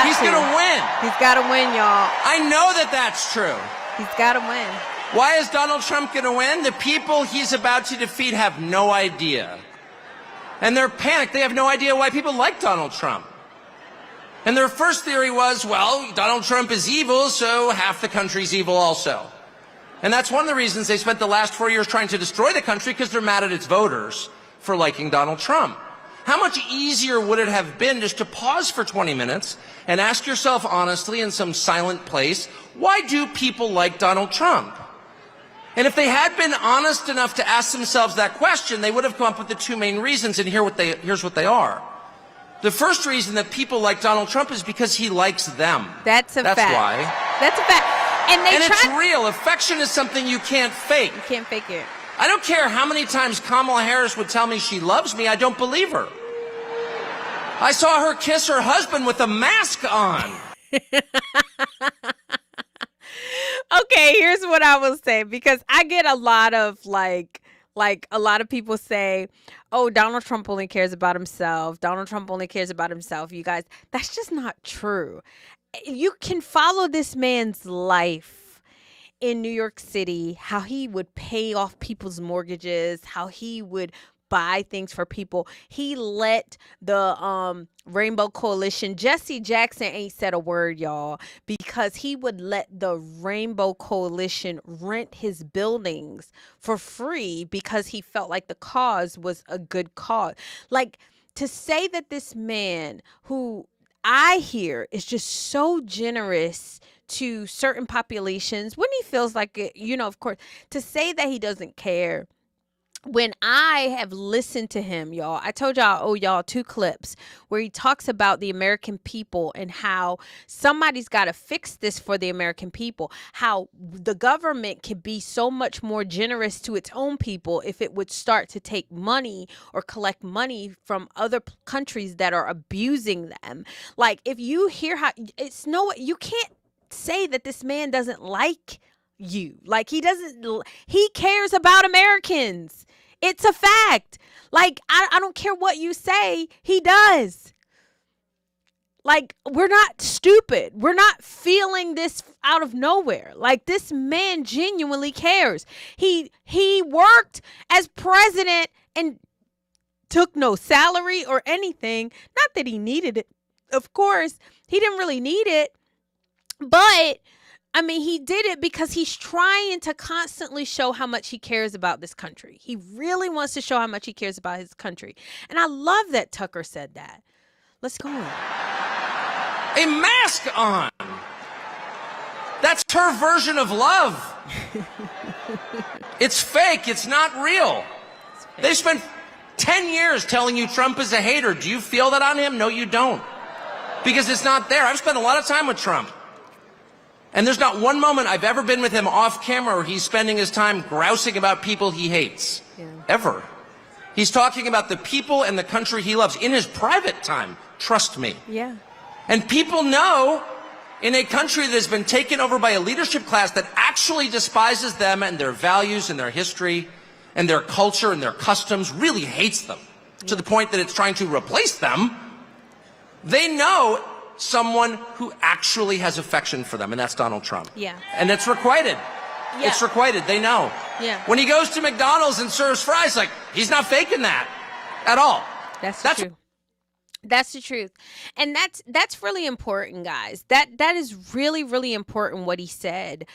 He's going to win. He's got to win, y'all. I know that that's true. He's got to win. Why is Donald Trump going to win? The people he's about to defeat have no idea. And they're panicked. They have no idea why people like Donald Trump. And their first theory was, well, Donald Trump is evil, so half the country's evil also. And that's one of the reasons they spent the last 4 years trying to destroy the country, because they're mad at its voters for liking Donald Trump. How much easier would it have been just to pause for 20 minutes and ask yourself honestly in some silent place, why do people like Donald Trump? And if they had been honest enough to ask themselves that question, they would have come up with the two main reasons, and here's what they are. The first reason that people like Donald Trump is because he likes them. That's fact. That's why. That's a fact. And it's real. Affection is something you can't fake. You can't fake it. I don't care how many times Kamala Harris would tell me she loves me, I don't believe her. I saw her kiss her husband with a mask on. Okay, here's what I will say, because I get a lot of like a lot of people say, oh, Donald Trump only cares about himself. Donald Trump only cares about himself. You guys, that's just not true. You can follow this man's life in New York City, how he would pay off people's mortgages, how he would buy things for people. He let the Rainbow Coalition, Jesse Jackson ain't said a word, y'all, because he would let the Rainbow Coalition rent his buildings for free because he felt like the cause was a good cause. Like, to say that this man, who I hear is just so generous to certain populations when he feels like it, of course, to say that he doesn't care. When I have listened to him, y'all, I told y'all, I owe y'all 2 clips where he talks about the American people and how somebody's got to fix this for the American people, how the government can be so much more generous to its own people if it would start to take money or collect money from other countries that are abusing them. Like, if you hear how you can't say that this man doesn't like you. Like, he cares about Americans. It's a fact. Like, I don't care what you say, he does. Like, we're not stupid. We're not feeling this out of nowhere. Like, this man genuinely cares. He worked as president and took no salary or anything. Not that he needed it. Of course, he didn't really need it. But I mean, he did it because he's trying to constantly show how much he cares about this country. He really wants to show how much he cares about his country. And I love that Tucker said that. Let's go on. A mask on. That's her version of love. It's fake. It's not real. They spent 10 years telling you Trump is a hater. Do you feel that on him? No, you don't. Because it's not there. I've spent a lot of time with Trump. And there's not one moment I've ever been with him off camera where he's spending his time grousing about people he hates. Yeah. Ever. He's talking about the people and the country he loves in his private time. Trust me. Yeah. And people know, in a country that has been taken over by a leadership class that actually despises them and their values and their history and their culture and their customs, really hates them, to the point that it's trying to replace them, they know someone who actually has affection for them, and that's Donald Trump. Yeah. And it's requited. Yeah. It's requited. They know. Yeah. When he goes to McDonald's and serves fries, like, he's not faking that at all. That's true. That's the truth. And that's really important, guys. That is really, really important what he said.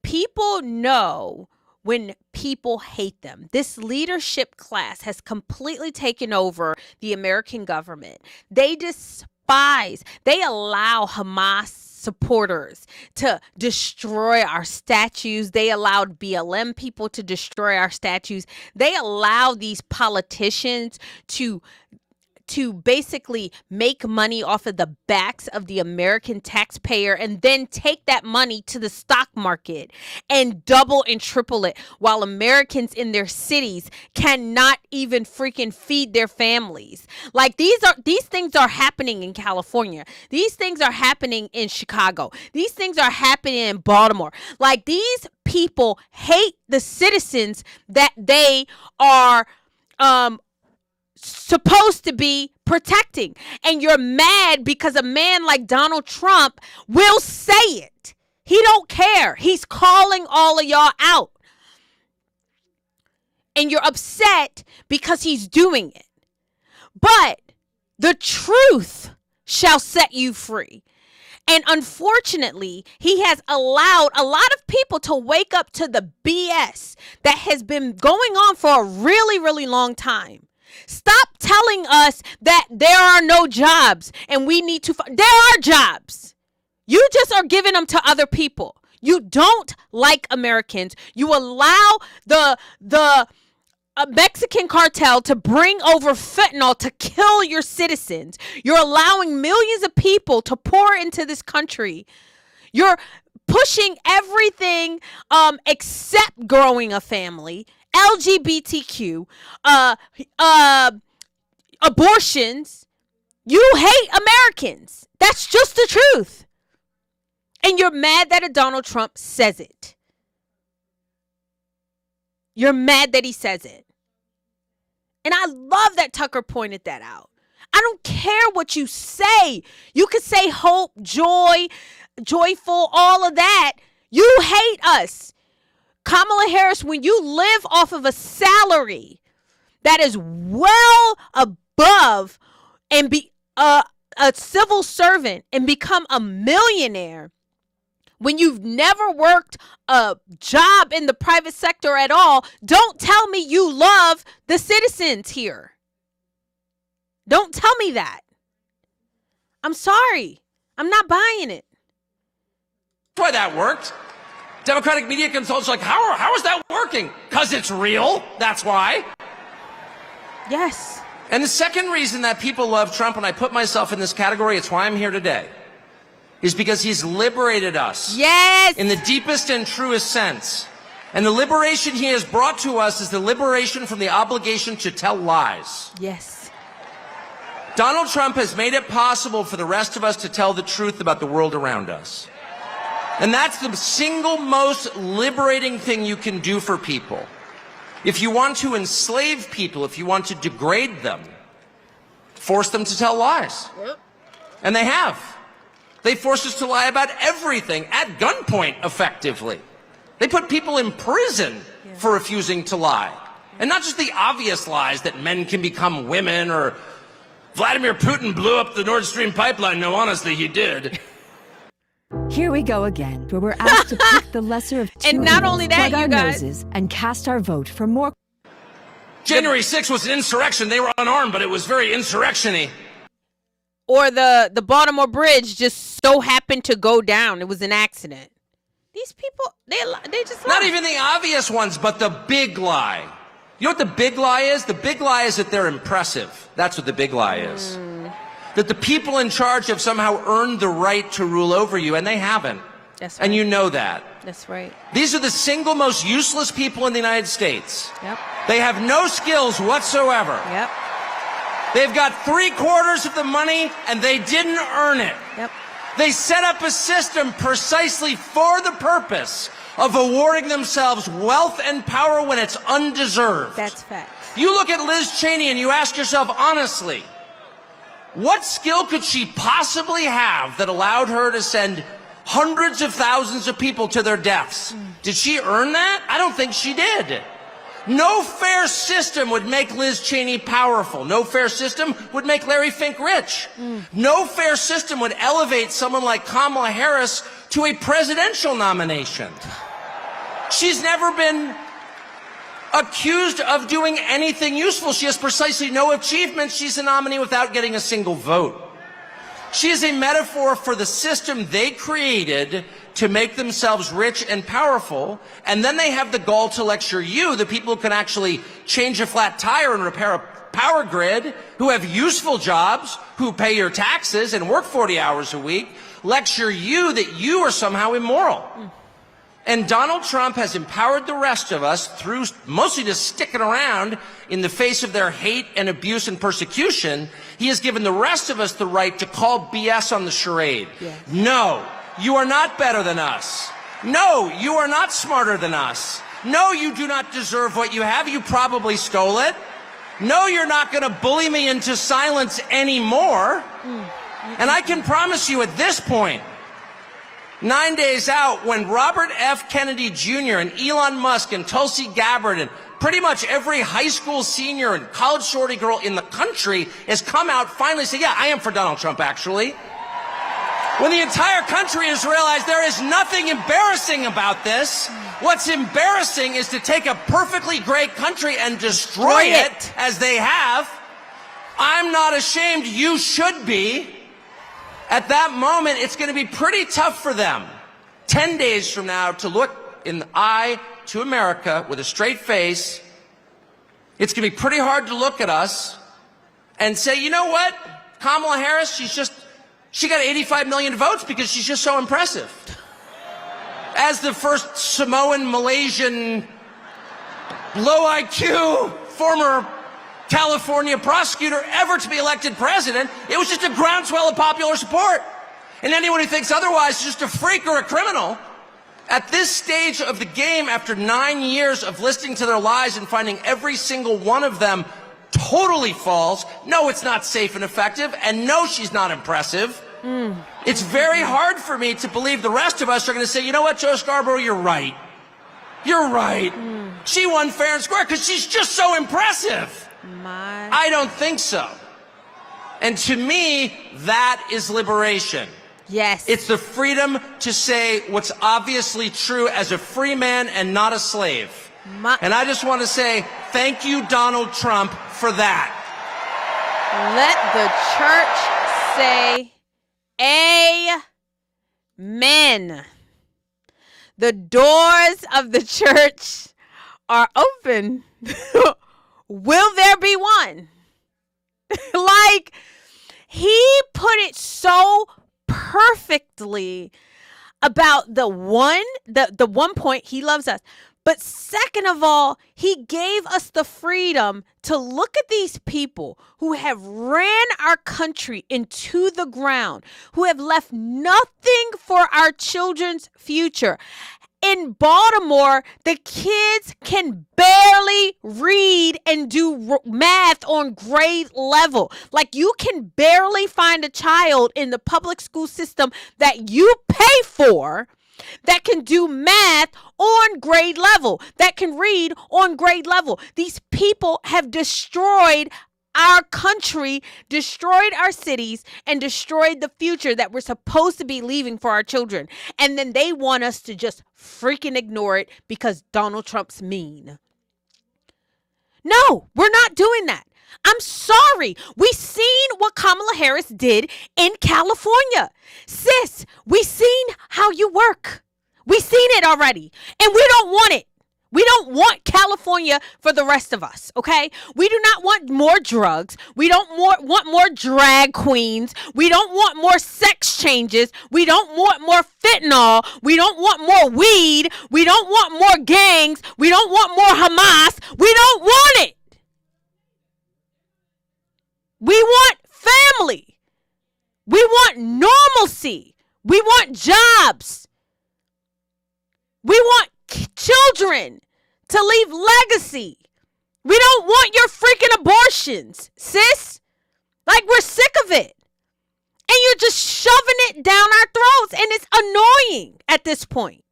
People know when people hate them. This leadership class has completely taken over the American government. They they allow Hamas supporters to destroy our statues. They allowed BLM people to destroy our statues. They allow these politicians to basically make money off of the backs of the American taxpayer and then take that money to the stock market and double and triple it, while Americans in their cities cannot even freaking feed their families. Like, these things are happening in California. These things are happening in Chicago. These things are happening in Baltimore. Like, these people hate the citizens that they are supposed to be protecting. And you're mad because a man like Donald Trump will say it. He don't care. He's calling all of y'all out. And you're upset because he's doing it. But the truth shall set you free. And unfortunately, he has allowed a lot of people to wake up to the BS that has been going on for a really, really long time. Stop telling us that there are no jobs and we need to. There are jobs. You just are giving them to other people. You don't like Americans. You allow the Mexican cartel to bring over fentanyl to kill your citizens. You're allowing millions of people to pour into this country. You're pushing everything except growing a family, LGBTQ, abortions. You hate Americans. That's just the truth. And you're mad that a Donald Trump says it. You're mad that he says it. And I love that Tucker pointed that out. I don't care what you say. You could say hope, joy, joyful, all of that. You hate us. Kamala Harris, when you live off of a salary that is well above and be a civil servant and become a millionaire, when you've never worked a job in the private sector at all, don't tell me you love the citizens here. Don't tell me that. I'm sorry. I'm not buying it. That's why that worked. Democratic media consultants are like, how is that working? Because it's real. That's why. Yes. And the second reason that people love Trump, and I put myself in this category, it's why I'm here today, is because he's liberated us. Yes. In the deepest and truest sense. And the liberation he has brought to us is the liberation from the obligation to tell lies. Yes. Donald Trump has made it possible for the rest of us to tell the truth about the world around us. And that's the single most liberating thing you can do for people. If you want to enslave people, if you want to degrade them, force them to tell lies. And they have. They forced us to lie about everything at gunpoint, effectively. They put people in prison for refusing to lie. And not just the obvious lies that men can become women or Vladimir Putin blew up the Nord Stream pipeline. No, honestly, he did. Here we go again, where we're asked to pick the lesser of two And not evils, only that, plug our you guys- noses, and cast our vote for more. January 6th was an insurrection. They were unarmed, but it was very insurrection-y. Or the Baltimore Bridge just so happened to go down. It was an accident. These people, they just lie. Not even the obvious ones, but the big lie. You know what the big lie is? The big lie is that they're impressive. That's what the big lie is. That the people in charge have somehow earned the right to rule over you, and they haven't. That's right. And you know that. That's right. These are the single most useless people in the United States. Yep. They have no skills whatsoever. Yep. They've got 3/4 of the money, and they didn't earn it. Yep. They set up a system precisely for the purpose of awarding themselves wealth and power when it's undeserved. That's fact. You look at Liz Cheney and you ask yourself honestly, what skill could she possibly have that allowed her to send hundreds of thousands of people to their deaths? Did she earn that? I don't think she did. No fair system would make Liz Cheney powerful. No fair system would make Larry Fink rich. No fair system would elevate someone like Kamala Harris to a presidential nomination. She's never been accused of doing anything useful. She has precisely no achievements. She's a nominee without getting a single vote. She is a metaphor for the system they created to make themselves rich and powerful, and then they have the gall to lecture you, the people who can actually change a flat tire and repair a power grid, who have useful jobs, who pay your taxes and work 40 hours a week, lecture you that you are somehow immoral. And Donald Trump has empowered the rest of us through mostly just sticking around in the face of their hate and abuse and persecution. He has given the rest of us the right to call BS on the charade. Yes. No, you are not better than us. No, you are not smarter than us. No, you do not deserve what you have. You probably stole it. No, you're not going to bully me into silence anymore. And I can promise you at this point, 9 days out, when Robert F. Kennedy Jr. and Elon Musk and Tulsi Gabbard and pretty much every high school senior and college shorty girl in the country has come out finally say, yeah, I am for Donald Trump, actually. When the entire country has realized there is nothing embarrassing about this. What's embarrassing is to take a perfectly great country and destroy it, as they have. I'm not ashamed. You should be. At that moment, it's going to be pretty tough for them 10 days from now to look in the eye to America with a straight face. It's going to be pretty hard to look at us and say, you know what? Kamala Harris, she got 85 million votes because she's just so impressive. As the first Samoan, Malaysian, low IQ, former California prosecutor ever to be elected president, it was just a groundswell of popular support. And anyone who thinks otherwise is just a freak or a criminal. At this stage of the game, after 9 years of listening to their lies and finding every single one of them totally false, no, it's not safe and effective, and no, she's not impressive. It's very hard for me to believe the rest of us are going to say, you know what, Joe Scarborough, you're right. You're right. She won fair and square because she's just so impressive. I don't think so. And to me, that is liberation. Yes. It's the freedom to say what's obviously true as a free man and not a slave. And I just want to say thank you, Donald Trump, for that. Let the church say amen. The doors of the church are open. Will there be one? Like, he put it so perfectly about the one point, he loves us. But second of all, he gave us the freedom to look at these people who have ran our country into the ground, who have left nothing for our children's future. In Baltimore, the kids can barely read and do math on grade level. Like, you can barely find a child in the public school system that you pay for that can do math on grade level, that can read on grade level. These people have destroyed our country, destroyed our cities, and destroyed the future that we're supposed to be leaving for our children. And then they want us to just freaking ignore it because Donald Trump's mean. No, we're not doing that. I'm sorry. We seen what Kamala Harris did in California. Sis, we seen how you work. We seen it already. And we don't want it. We don't want California for the rest of us, okay? We do not want more drugs. We don't want more drag queens. We don't want more sex changes. We don't want more fentanyl. We don't want more weed. We don't want more gangs. We don't want more Hamas. We don't want it. We want family. We want normalcy. We want jobs. We want children to leave legacy. We don't want your freaking abortions, sis. Like, we're sick of it. And you're just shoving it down our throats. And it's annoying at this point.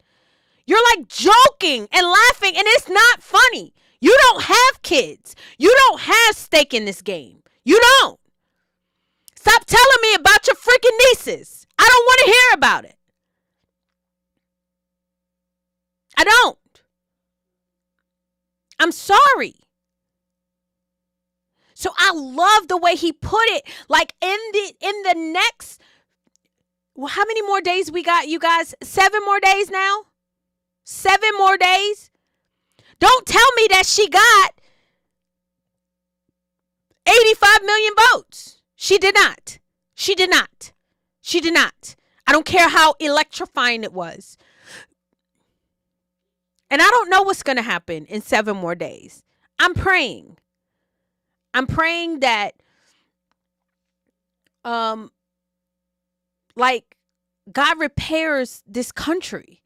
You're like joking and laughing, and it's not funny. You don't have kids. You don't have stake in this game. You don't. Stop telling me about your freaking nieces. I don't want to hear about it. I don't. I'm sorry. So I love the way he put it. Like, in the next, well, how many more days we got, you guys? 7 more days now? 7 more days? Don't tell me that she got 85 million votes. She did not. She did not. She did not. I don't care how electrifying it was. And I don't know what's going to happen in 7 more days. I'm praying. I'm praying that, like, God repairs this country.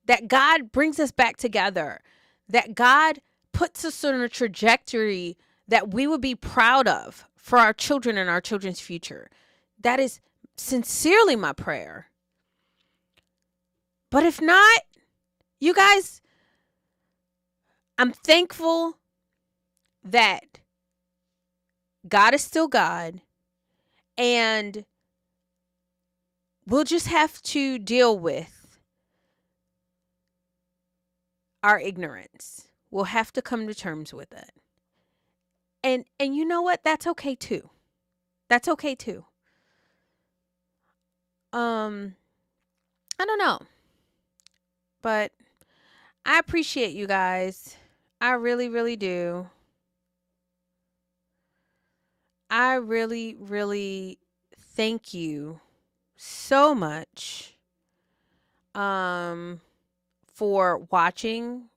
That God brings us back together. That God puts us on a trajectory that we would be proud of for our children and our children's future. That is sincerely my prayer. But if not, you guys, I'm thankful that God is still God, and we'll just have to deal with our ignorance. We'll have to come to terms with it. And you know what? That's okay too. That's okay too. I don't know. But I appreciate you guys. I really, really do. I really, really thank you so much for watching.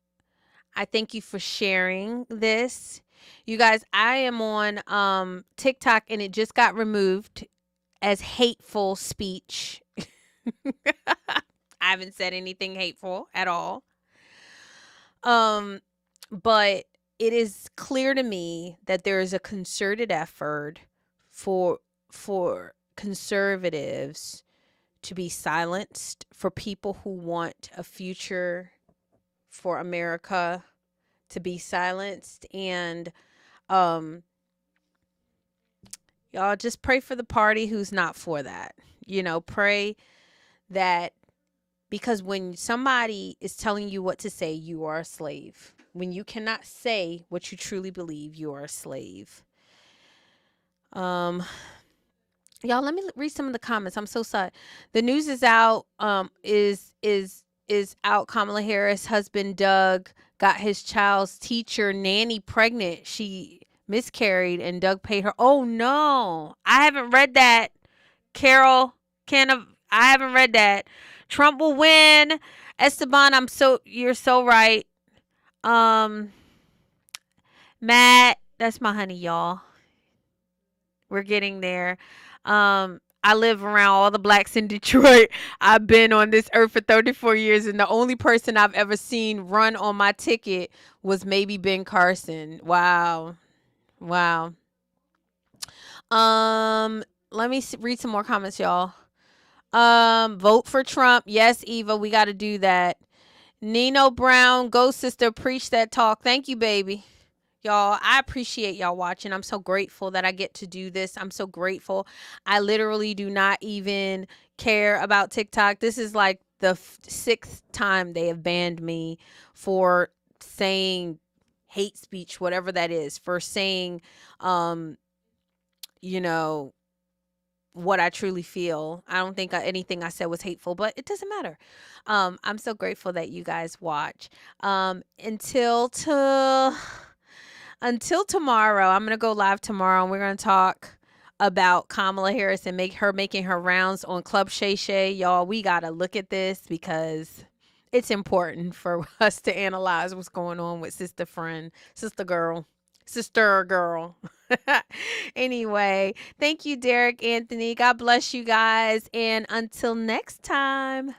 I thank you for sharing this. You guys, I am on TikTok and it just got removed as hateful speech. I haven't said anything hateful at all. But it is clear to me that there is a concerted effort for conservatives to be silenced, for people who want a future for America to be silenced. And y'all just pray for the party who's not for that. You know, pray that, because when somebody is telling you what to say, you are a slave. When you cannot say what you truly believe, you are a slave. Y'all, let me read some of the comments. I'm so sorry. The news is out. Is out. Kamala Harris' husband Doug got his child's teacher nanny pregnant. She miscarried and Doug paid her. Oh no, I haven't read that. Carol, I haven't read that. Trump will win. Esteban, you're so right. Matt, that's my honey, y'all. We're getting there. I live around all the blacks in Detroit. I've been on this earth for 34 years, and the only person I've ever seen run on my ticket was maybe Ben Carson. Wow. Let me read some more comments, y'all. Vote for Trump. Yes, Eva, we got to do that. Nino Brown, go sister, preach that talk. Thank you, baby. Y'all, I appreciate y'all watching. I'm so grateful that I get to do this. I'm so grateful. I literally do not even care about TikTok. This is like the 6th time they have banned me for saying hate speech, whatever that is, for saying, you know, what I truly feel. I don't think anything I said was hateful, but it doesn't matter. I'm so grateful that you guys watch. Until tomorrow, I'm going to go live tomorrow and we're going to talk about Kamala Harris and making her rounds on Club Shay Shay. Y'all, we got to look at this because it's important for us to analyze what's going on with sister girl. Anyway, thank you, Derek Anthony. God bless you guys. And until next time.